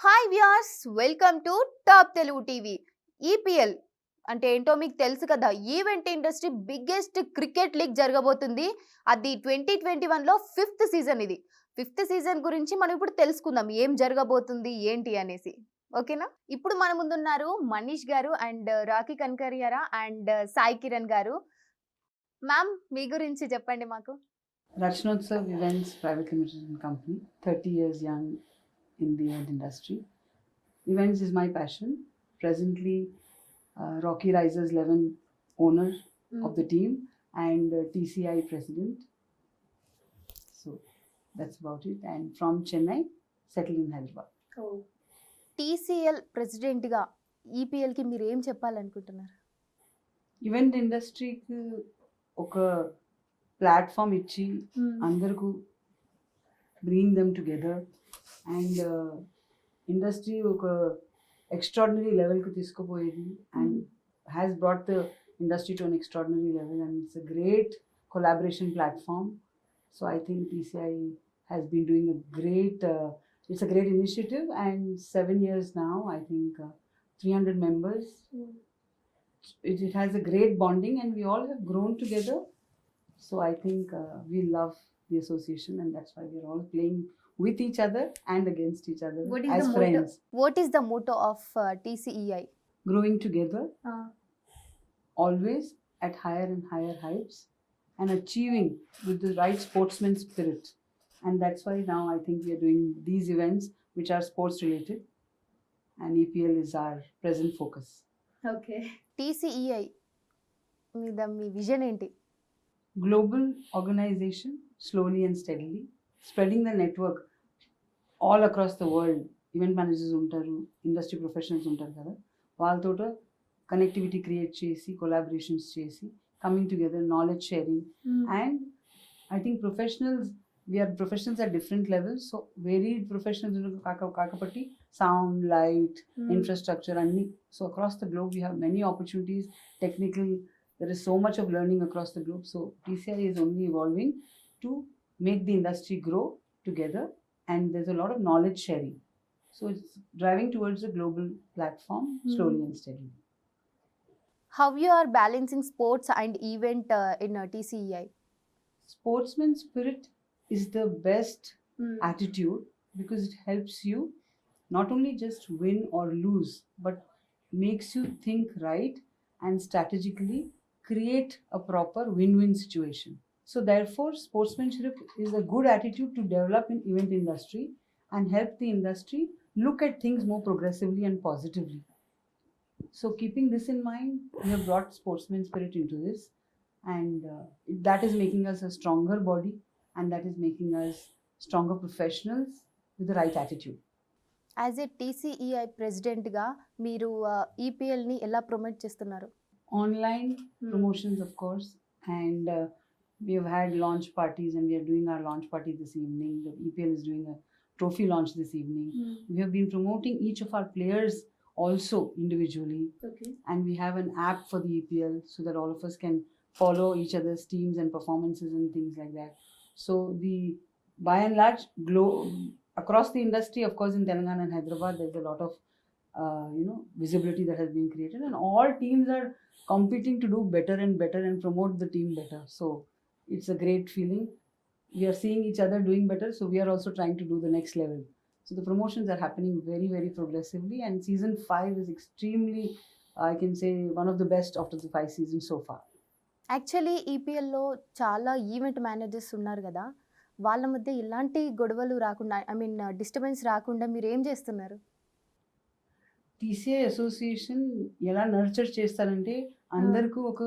Hi viewers, welcome to top Telugu TV. EPL అంటే ఏంటో మీకు తెలుసు కదా. Event industry biggest cricket league జరగబోతుంది. అది 2021లో ఫిఫ్త్ సీజన్. ఇది ఫిఫ్త్ సీజన్ గురించి మనం ఇప్పుడు తెలుసుకుందాం, ఏం జరగబోతుంది ఏంటి అనేసి. ఓకేనా? ఇప్పుడు మన ముందున్నారు మనీష్ గారు అండ్ రాఖీ కనకరియరా అండ్ సాయి కిరణ్ గారు. మ్యామ్, మీ గురించి చెప్పండి మాకు. Ratchanotsav Events Private Limited and Company, 30 years young in the event industry. Events is my passion. Presently, Rocky Risers 11 owner of the team and TCI president. So that's about it. And from Chennai, settled in Hyderabad. TCL ప్రెసిడెంట్గా ఈపీఎల్కి మీరు ఏం చెప్పాలనుకుంటున్నారు? Event ఇండస్ట్రీకి ఒక platform ఇచ్చి అందరికీ bring them together and industry ఒక extraordinary లెవెల్కి తీసుకుపోయేది and has brought the industry to an extraordinary level and it's a great collaboration platform. So I think TCI has been doing a great it's a great initiative and 7 years now, I think 300 members. It has a great bonding and we all have grown together. So I think we love the association and that's why we're all playing with each other and against each other as friends. What is the motto of TCEI? Growing together, always at higher and higher heights and achieving with the right sportsman spirit. And that's why now I think we are doing these events which are sports related and EPL is our present focus. Okay. TCEI మీద మీ vision ఏంటి? Global organization, slowly and steadily spreading the network all across the world. Event managers ఉంటారు, industry professionals ఉంటారు కదా, వాళ్ళతో connectivity create చేసి collaborations చేసి coming together, knowledge sharing and I think we are professionals at different levels, so varied professionals kakapatti sound, light, infrastructure and so across the globe we have many opportunities. Technical, there is so much of learning across the globe, so TCI is only evolving to make the industry grow together and there's a lot of knowledge sharing, so it's driving towards a global platform slowly and steadily. How you are balancing sports and event in TCEI? Sportsman spirit is the best attitude because it helps you not only just win or lose but makes you think right and strategically create a proper win-win situation. So therefore sportsmanship is a good attitude to develop in event industry and help the industry look at things more progressively and positively. So keeping this in mind, we have brought sportsman spirit into this and that is making us a stronger body and that is making us stronger professionals with the right attitude. As a TCEI ప్రెసిడెంట్గా మీరు ఈపీఎల్ని ఎలా promote చేస్తున్నారు? Online promotions of course and we have had launch parties and we are doing our launch party this evening. The EPL is doing a trophy launch this evening. We have been promoting each of our players also individually. Okay. And we have an app for the EPL so that all of us can follow each other's teams and performances and things like that. So the by and large across the industry, of course in Telangana and Hyderabad there's a lot of visibility that has been created and all teams are competing to do better and better and promote the team better. So it's a great feeling. We are seeing each other doing better, so we are also trying to do the next level. So the promotions are happening very, very progressively and season 5 is extremely, I can say, one of the best after the 5 seasons so far. Actually ఈపీఎల్లో చాలా event managers ఉన్నారు కదా, వాళ్ళ మధ్య ఇలాంటి గొడవలు రాకుండా, I mean disturbance రాకుండా మీరు ఏం చేస్తున్నారు? TCI అసోసియేషన్ ఎలా నర్చర్ చేస్తారంటే అందరికీ ఒక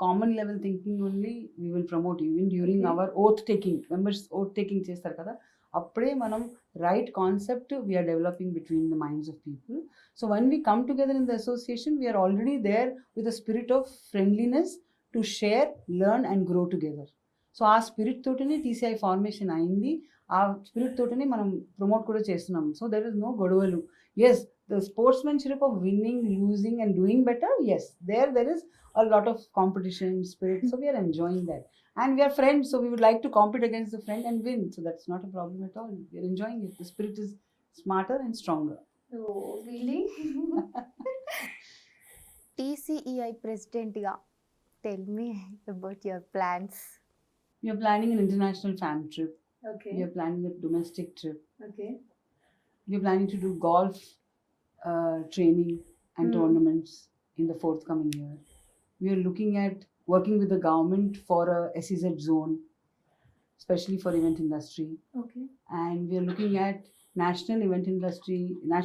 common level thinking only we will promote even during our oath taking. Members oath taking చేస్తారు కదా, అప్పుడే మనం right concept we are developing between the minds of people. So one we come together in the association we are already there with a spirit of friendliness to share, learn and grow together. So ఆ spirit తోటనే TCI formation అయింది, ఆ spirit తోటనే మనం promote కూడా చేస్తున్నాం. So there is no గొడవలు. Yes, the sportsmanship of winning, losing and doing better, yes, there is a lot of competition spirit, so we are enjoying that and we are friends, so we would like to compete against the friend and win, so that's not a problem at all. We are enjoying it. The spirit is smarter and stronger. Oh, really? TCEI president ga. Tell me about your plans. We are planning an international fam trip. We Okay. are planning a domestic trip. Okay. We are planning to do golf training and tournaments in the forthcoming year. We are looking at working with the government for a SEZ zone, especially for event industry. Okay. And we are looking at national event industry.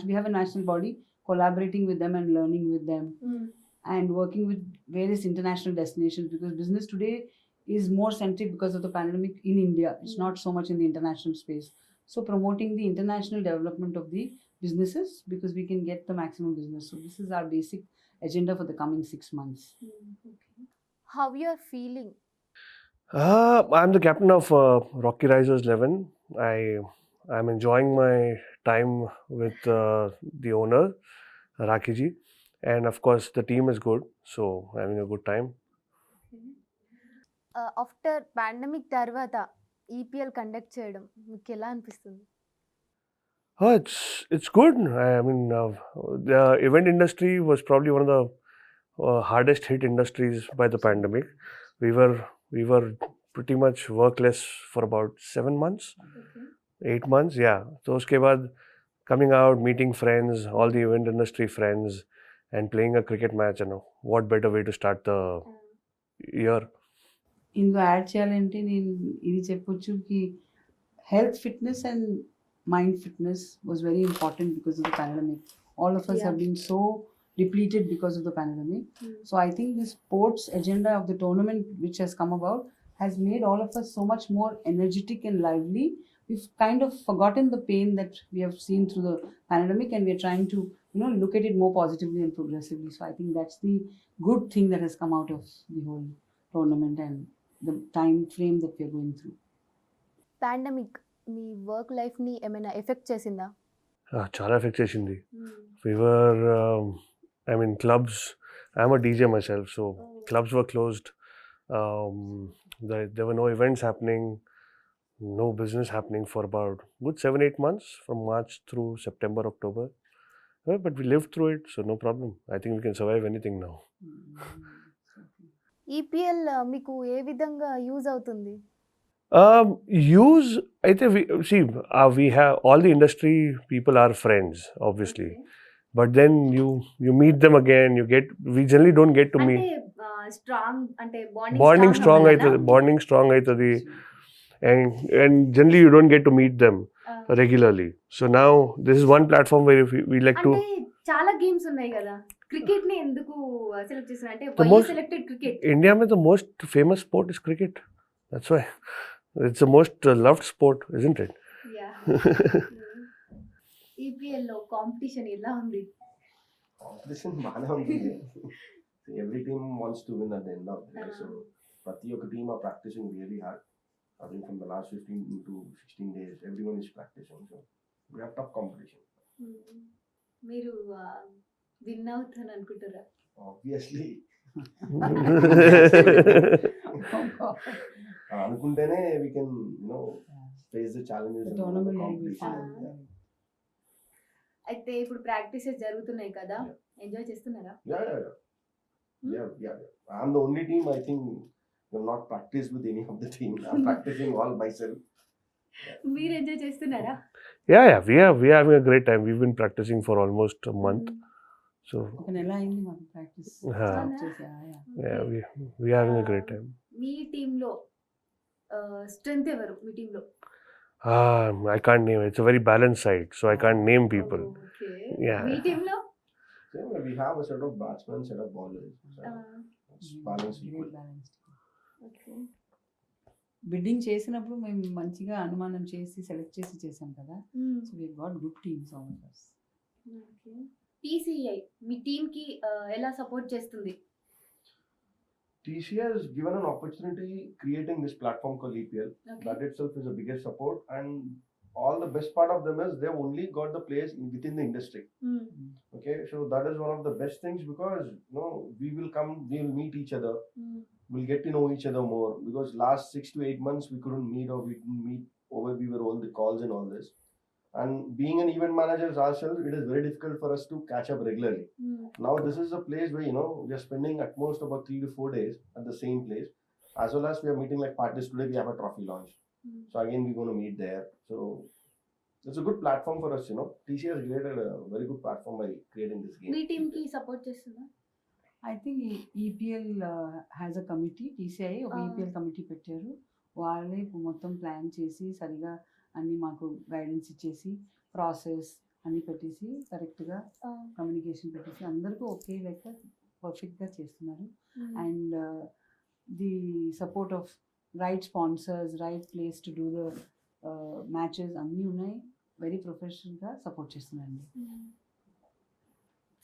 We have a national body, collaborating with them and learning with them, and working with various international destinations, because business today is more centric because of the pandemic in India. It's not so much in the international space. So promoting the international development of the businesses, because we can get the maximum business. So this is our basic agenda for the coming 6 months. Okay. How you are feeling? I'm the captain of Rocky Risers 11. I'm enjoying my time with the owner, Rakiji, and of course the team is good, so having a good time. After pandemic తర్వాత EPL conduct చేయడం మీకు ఎలా అనిపిస్తుంది? Oh, it's good. I mean, the event industry was probably one of the hardest hit industries by the pandemic. We were pretty much workless for about 7 months, 8 months. Yeah. So uske baad coming out, meeting friends, all the event industry friends, and playing a cricket match. You know, what better way to start the year? ఇందులో add చేయాలంటే నేను ఇది చెప్పొచ్చు కి health fitness and mind fitness was very important because of the pandemic. All of us have been so depleted because of the pandemic. So I think the sports agenda of the tournament which has come about has made all of us so much more energetic and lively. We've kind of forgotten the pain that we have seen through the pandemic, and we're trying to look at it more positively and progressively. So I think that's the good thing that has come out of the whole tournament and the time frame that we're going through. Pandemic me work లైఫ్ని ఏమైనా effect చేసిందా? Chala effect chesinది. We were, I mean, clubs. I'm a DJ myself, so clubs were closed. There were no events happening, no business happening for about good 7-8 months, from March through September, October. Well, but we lived through it, so no problem. I think we can survive anything now. EPL మీకు ఏ విధంగా use అవుతుంది? Use, I think we have all the industry people are friends, obviously. But then you meet them again. We generally don't get to meet. Strong అంటే Bonding strong aitadi, and generally you don't get to meet them regularly. So now this is one platform where we like to. అంటే చాలా games ఉన్నాయి కదా, cricket ని ఎందుకు select చేస్తున్నారు అంటే The why most- selected cricket? India mein the most famous sport is cricket. That's why it's the most loved sport, isn't it? Yeah. EPL లో competition ఎలా ఉంది? కాంపిటీషన్ బాగానే ఉంది. Every team wants to win at the end of the day. So ప్రతి ఒక్క team are practising really hard. I think from the last 15 to 16 days, everyone is practicing. So we have tough competition. మీరు win అవుతాను అనుకుంటారా? Obviously, అనుకుంటేనే we can, face the challenges The and the tournament will be competition. fun. Yeah. అయితే ఇప్పుడు practices జరుగుతున్నాయి కదా, enjoy చేస్తున్నారా? Yeah, yeah, yeah. Yeah. I'm the only team, I think, will not practice with any of the team. I'm practicing all myself. మీరు enjoy చేస్తున్నారా? Yeah, we are having a great time. We've been practicing for almost a month. So ఒక నెల అయింది మాకు practice చేసి. yeah, we are having a great time. మీ టీంలో strength ఎవరు మీ టీంలో? I can't name it. It's a very balanced side, so I can't name people. Yeah. మీ టీంలో So we have a set of batsmen, set of bowlers. So it's balanced equal. Bidding చేసినప్పుడు మేము మంచిగా అనుమానం చేసి select చేసి చేసాం కదా. So we got good teams all of us. TCI మీ టీమ్ కి ఎలా సపోర్ట్ చేస్తుంది? TCI has given an opportunity creating this platform called EPL. That itself is the biggest support, and all the best part of them is they've only got the players within the industry. Okay, so that is one of the best things, because we will meet each other, we'll get to know each other more, because last 6 to 8 months we couldn't meet, or we didn't meet over, we were on the calls and all this. And being an event manager ourselves, it is very difficult for us to catch up regularly. Now this is a place where we are spending at most about 3 to 4 days at the same place, as well as we are meeting like partners. Today we have a trophy launch, so again we're going to meet there. So it's a good platform for us. TCS has created a very good platform by creating this game. Me team కి support చేస్తుందా? I think EPL has a committee, TCI ఒక EPL committee పెట్టారు. వాళ్ళే మొత్తం plan చేసి సరిగా అన్ని మాకు గైడెన్స్ ఇచ్చేసి ప్రాసెస్ అన్ని పెట్టేసి కరెక్ట్గా కమ్యూనికేషన్ పెట్టేసి అందరికీ ఒకే లెక్క పర్ఫెక్ట్గా చేస్తున్నారు. And the support of right sponsors, right place to do the matches అన్నీ ఉన్నాయి. వెరీ ప్రొఫెషనల్గా సపోర్ట్ చేస్తున్నారండి.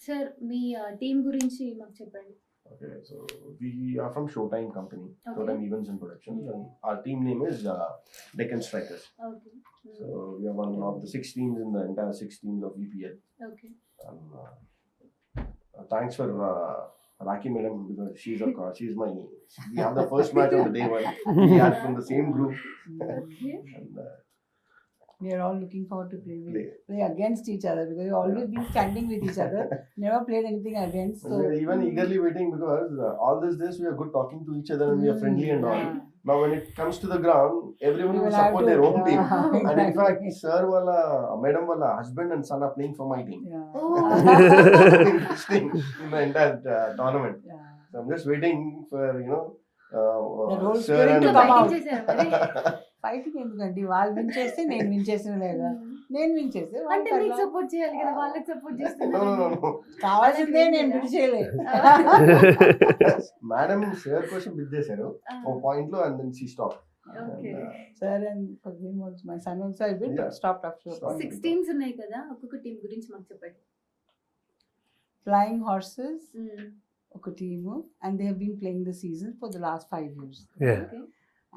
సార్ మీ టీం గురించి మాకు చెప్పండి. Okay, so we are from Showtime Company, Okay. Showtime Events and Productions, and our team name is Deccan Strikers. Okay So we are one of the 6 teams in the entire 6 teams of EPL. Okay And, thanks for Raki madam, because she's my. We have the first match on the day one. We are from the same group. And, We are all looking forward to play play. against each other because we've always been standing with each other, never played anything against. We are even eagerly waiting because all this days we are good talking to each other and we are friendly and all. Now when it comes to the ground, everyone We will will have support to- their own team. Yeah, And in fact, exactly. sir wala, madam wala, husband and son are playing for my team. Interesting in the entire tournament. Yeah. So I'm just waiting for That whole sir spirit and to come out. చేశారు మరి. Fighting ఎందుకండి, వాళ్ళు win చేస్తే నేను win చేసిన లేదా, నేను win చేస్తే వాళ్ళు అంటే మీకు అట్లా. సపోర్ట్ చేయాలి కదా, వాళ్ళకి సపోర్ట్ no, చేస్తున్నారు. no. కావాల్సిందే నేను విన్ చేయలేదు. Madam sir question bid చేశారు ఒక పాయింట్ లో and then she stopped. Okay. Sir and my son also I will Yeah. Stop after Stop. 6 teams ఉన్నాయి కదా, ఒక్కొక్క టీం గురించి మాకు చెప్పండి. ఫ్లయింగ్ హార్సెస్ ఒక team, and they have been playing the season for the last 5 years. Yeah. Okay.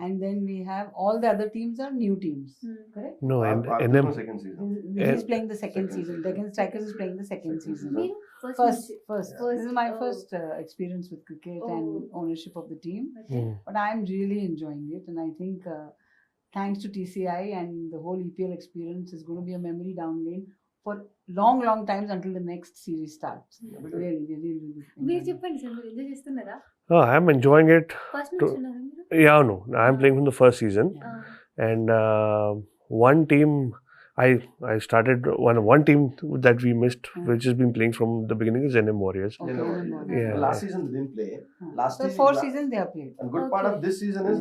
And then we have all the other teams are new teams. Correct? No, and Our NM. second season. This is playing the second Second season. season. Deccan Strikers is playing the second season. మీరు First. First. This is my Oh. first experience with cricket and Oh. ownership of the team. Okay. But I'm really enjoying it, and I think thanks to TCI and the whole EPL experience is going to be a memory down lane for long times until the next series starts. Really. మీరు enjoying it. చెప్పండి sir, మీరు enjoy చేస్తున్నారా? Oh, I'm enjoying it. First నుంచి ఉన్నారా మీరు? Yeah, no, I'm playing from the first season, and one team I started one team that we missed, which has been playing from the beginning, is NM Warriors. Okay, Yeah. Last season they didn't play. Last So season, 4 seasons they have played. And good part of Okay. this season is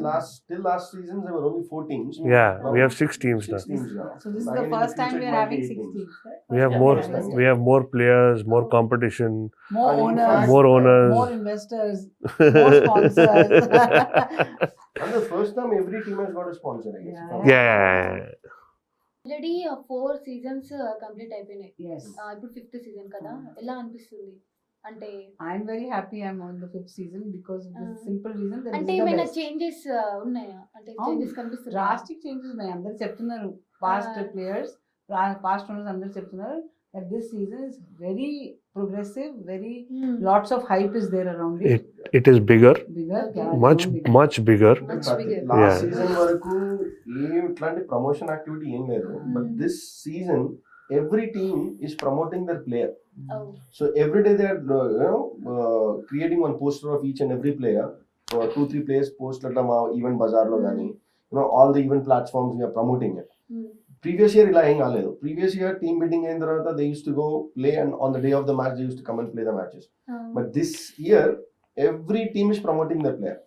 till last season there were only 4 teams. Yeah, Now we have 6 teams now. 6 teams now. So this is Again, the in first time future we it are might having be 6 8 teams. Right? We have Yeah, more. first time, We have more players, more competition, More And in owners, fact- more owners. more investors, more sponsors. And the first time every team has got a sponsor, I guess. Yeah. Yeah. Already 4 seasons complete అయిపోయినాయి. Yes. ఇప్పుడు 5th season కదా, ఎలా అనిపిస్తుంది? అంటే I'm very happy I'm on the 5th season because of the Ah. simple reason that అంటే this is the ఏమైనా best. Changes ఉన్నాయా? అంటే అవును. చేంజెస్ కనిపిస్తున్నాయా? Drastic changes ఉన్నాయి. అందరు చెప్తున్నారు, past Ah. Players, past owners అందరు చెప్తున్నారు that this season is very progressive, very lots of hype is there around it. It is bigger, Bigger, yeah, much even bigger. much bigger. Much bigger. Last Yeah. Season వరకు ఇట్లాంటి promotion activity ఏం లేదు. But this season every team is promoting their player. So every day they are creating one poster of each and every player. 2-3 players post at the event bazaar lo gani, all the event platforms we are promoting it. Previous year ఇలా ఏం కాలేదు. Previous year team meeting అయిన తర్వాత they used to go play, and on the day of the match they used to come and play the matches. But this year every team is promoting their player,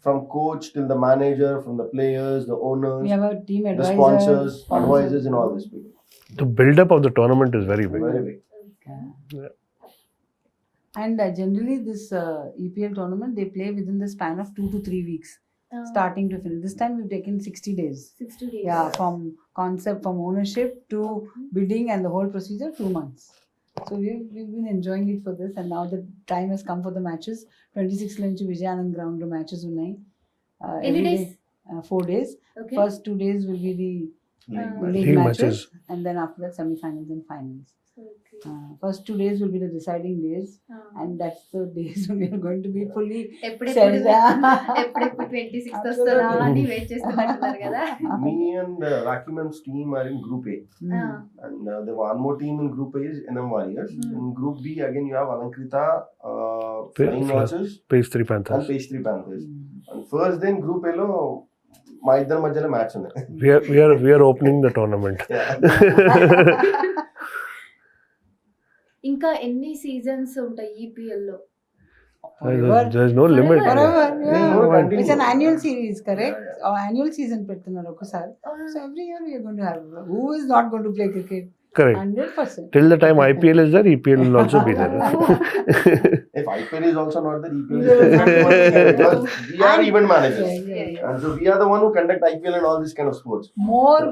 from coach till the manager, from the players, the owners, We have a team the advisor, sponsors, advisors, and all this people. The build-up of the tournament is very big. Very big. Yeah. And generally this EPL tournament they play within the span of 2 to 3 weeks, starting to finish. This time we've taken 60 days. 60 days. Yeah, from concept, from ownership to bidding and the whole procedure, 2 months. So we've been enjoying it for this, and now the time has come for the matches. 26th నుంచి Vijayanand ground లో matches ఉన్నాయి. Any Every days? day, 4 days. Okay. First 2 days will be the League Uh, match. league League matches, matches. and then after that semi-finals and finals. First 2 days will be the deciding days, and that's the days when we are going to be fully ఎప్పుడెప్పుడు set. ఎప్పుడెప్పుడు 26th వస్తుందా అని wait చేస్తున్నట్టున్నారు కదా. Me and Raki Ma'am's team are in Group A. And there were one more team in Group A is NM Warriors. In Group B, again, you have Alankrita, Flying Horses, Page 3 and Panthers. Page 3 Panthers. And first day in Group A, మా ఇద్దరి మధ్యలో match ఉంది. We are opening the tournament. ఇంకా ఎన్ని seasons ఉంటాయి EPL లో? There's no limit. Forever, There's no yeah. continuity. It's an annual series, correct? Yeah, Or annual season పెడుతున్నారు ఒకసారి. So every year we are going to have. Who is not going to play cricket? Correct. 100%. Till the time IPL is there, EPL will also be there. If IPL is also not there, EPL is there. Because we are event managers. Yeah. And so we are the one who conduct IPL and all these kind of sports. More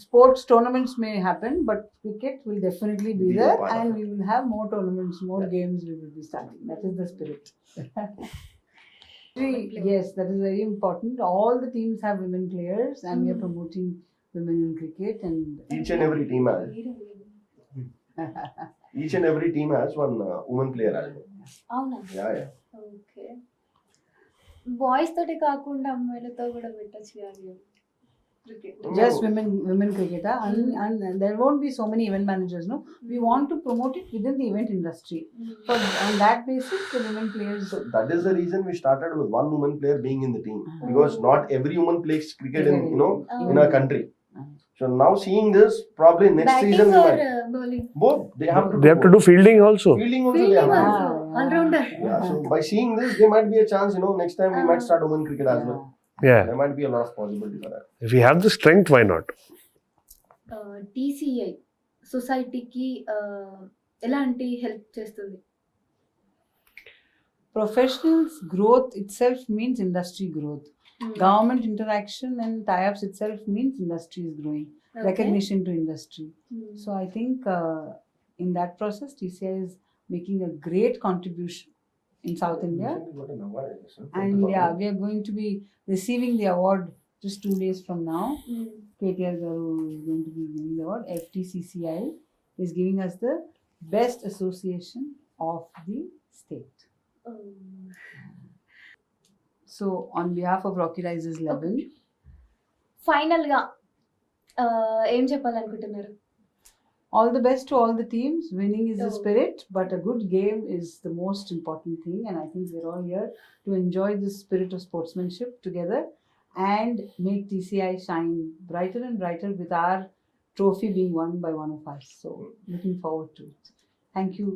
sports tournaments may happen, but cricket will definitely be Be a there, part of and it. we will have more tournaments, more games we will be starting. That is the spirit. Yes, that is very important. All the teams have women players, and we are promoting women in cricket. And Each and every team has one woman player as well. అవునా? Yeah. Okay. Boys తోటి కాకుండా అమ్మాయిలతో కూడా పెట్టచ్చు కదా cricket. just women cricketer, and there won't be so many event managers. No, we want to promote it within the event industry. So on that basis, the women players. So that is the reason we started with one woman player being in the team, because not every woman plays cricket in in our country. So now seeing this, probably next season batting we are might, bowling? both they have to They have to do fielding also. fielding also. Fielding They have to. Also all rounder. Yeah. So by seeing this, there might be a chance. Next time we might start women cricket as well. Yeah. There might be a lot of possibility for that. If we have the strength, why not? TCI సొసైటీకి ఎలాంటి help చేస్తుంది? Professionals growth itself means industry growth. Government interaction and tie-ups itself means industry is growing. Okay. Recognition to industry. So I think in that process, TCI is making a great contribution in South India. Recently got an award, I guess, huh? And yeah, we are going to be receiving the award just 2 days from now. KTR Garu is going to be giving the award. FTCCI is giving us the best association of the state. So on behalf of Rocky Rises 11, final గా ఏం చెప్పాలనుకుంటున్నారు? all the best to all the teams. Winning is the Oh. spirit, but a good game is the most important thing. And I think we're all here to enjoy this spirit of sportsmanship together and make TCI shine brighter and brighter with our trophy being won by one of us. So looking forward to it. Thank you,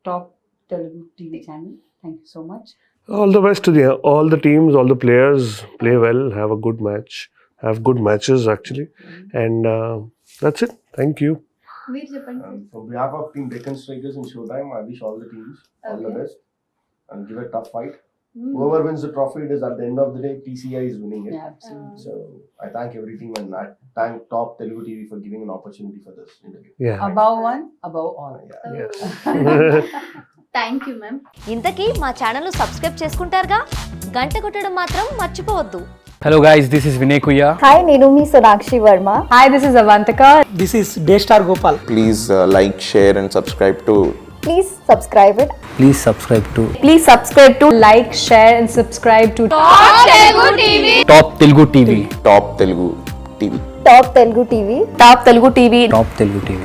Top Telugu TV channel. Thank you so much. All the best to all the teams, all the players. Play well, have a good match, have good matches actually, and that's it. Thank you. మీరు చెప్పండి. And on behalf of Team Deccan Strikers in Showtime, I wish all the teams all the Okay. best and give a tough fight. Whoever wins the trophy, it is at the end of the day, TCI is winning it. Yeah, absolutely. So I thank every team and I thank Top Telugu TV for giving an opportunity for this interview. Yeah. Above one, above all. Yeah. Thank you ma'am. ఇంతకీ మా channel subscribe చేసుకుంటారుగా, గంట కొట్టడం మాత్రం మర్చిపోవద్దు. Hello guys, this is Vinay Kuya. Hi, నేను మీ Sonakshi Varma. Hi, this is Avantika. This is Daystar Gopal. Please like, share and subscribe to Please subscribe it. Please subscribe to Please subscribe to like, share and subscribe to Top Telugu TV. Top Telugu TV. Top Telugu TV. Top Telugu TV.